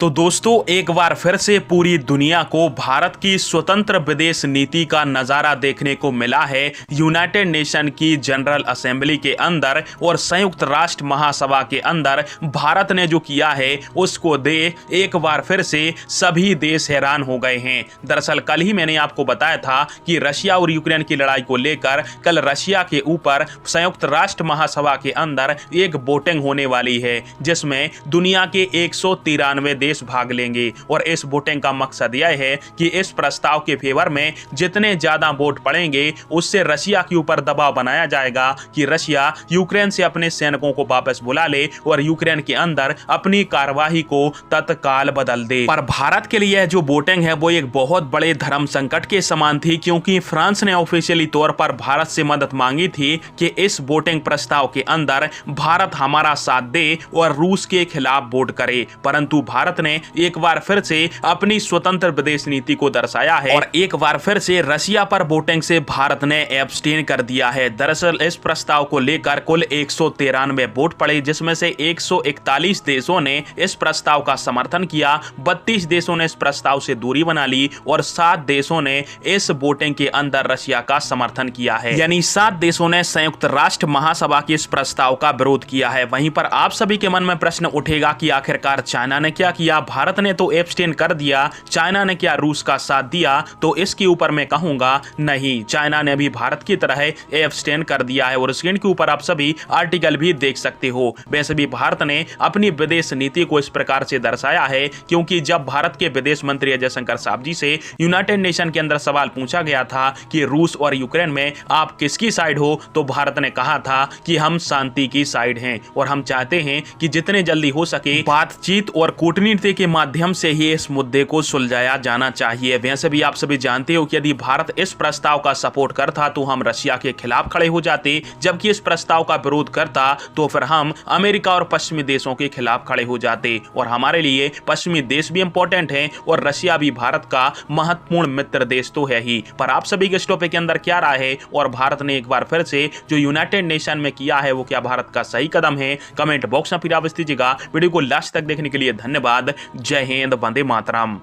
तो दोस्तों एक बार फिर से पूरी दुनिया को भारत की स्वतंत्र विदेश नीति का नजारा देखने को मिला है। यूनाइटेड नेशन की जनरल असेंबली के अंदर और संयुक्त राष्ट्र महासभा के अंदर भारत ने जो किया है उसको देख एक बार फिर से सभी देश हैरान हो गए हैं। दरअसल कल ही मैंने आपको बताया था कि रशिया और यूक्रेन की लड़ाई को लेकर कल रशिया के ऊपर संयुक्त राष्ट्र महासभा के अंदर एक वोटिंग होने वाली है, जिसमें दुनिया के 193 देश भाग लेंगे। और इस वोटिंग का मकसद यह है कि इस प्रस्ताव के फेवर में जितने ज्यादा वोट पड़ेंगे उससे रशिया के ऊपर दबाव बनाया जाएगा कि रशिया यूक्रेन से अपने सैनिकों को वापस बुला ले और यूक्रेन के अंदर अपनी कार्यवाही को तत्काल बदल दे। पर भारत के लिए जो वोटिंग है वो एक बहुत बड़े धर्म संकट के समान थी, क्योंकि फ्रांस ने ऑफिशियली तौर पर भारत से मदद मांगी थी कि इस वोटिंग प्रस्ताव के अंदर भारत हमारा साथ दे और रूस के खिलाफ वोट करे। परंतु भारत ने एक बार फिर से अपनी स्वतंत्र विदेश नीति को दर्शाया है और एक बार फिर से रशिया पर वोटिंग से भारत ने एब्सटेन कर दिया है। दरअसल इस प्रस्ताव को लेकर कुल 193 वोट पड़े, जिसमें से 141 देशों ने इस प्रस्ताव का समर्थन किया, 32 देशों ने इस प्रस्ताव से दूरी बना ली और 7 देशों ने इस वोटिंग के अंदर रशिया का समर्थन किया है। यानी 7 देशों ने संयुक्त राष्ट्र महासभा के इस प्रस्ताव का विरोध किया है। वहीं पर आप सभी के मन में प्रश्न उठेगा कि आखिरकार चाइना ने क्या किया? भारत ने तो एब्सटेन कर दिया, चाइना ने क्या रूस का साथ दिया? तो इसके ऊपर मैं कहूंगा नहीं, चाइना ने भी भारत की तरह एब्सटेन कर दिया है और स्क्रीन के ऊपर आप सभी आर्टिकल भी देख सकते हो। वैसे भी भारत ने अपनी विदेश नीति को इस प्रकार से दर्शाया है, क्योंकि जब भारत के विदेश मंत्री अजय शंकर साहब जी से यूनाइटेड नेशन के अंदर सवाल पूछा गया था कि रूस और यूक्रेन में आप किसकी साइड हो, तो भारत ने कहा था कि हम शांति की साइड हैं और हम चाहते हैं कि जितने जल्दी हो सके बातचीत और कूटनीति के माध्यम से ही इस मुद्दे को सुलझाया जाना चाहिए। वैसे भी आप सभी जानते हो कि यदि भारत इस प्रस्ताव का सपोर्ट करता तो हम रशिया के खिलाफ खड़े हो जाते, जबकि इस प्रस्ताव का विरोध करता तो फिर हम अमेरिका और पश्चिमी देशों के खिलाफ खड़े हो जाते। और हमारे लिए पश्चिमी देश भी इंपॉर्टेंट हैं और रशिया भी भारत का महत्वपूर्ण मित्र देश तो है ही। पर आप सभी के इस टॉपिक के अंदर क्या राय है और भारत ने एक बार फिर से जो यूनाइटेड नेशन में किया है वो क्या भारत का सही कदम है? कमेंट बॉक्स में फिर आप दीजिएगा। वीडियो को लास्ट तक देखने के लिए धन्यवाद। जय हिंद, वंदे मातरम।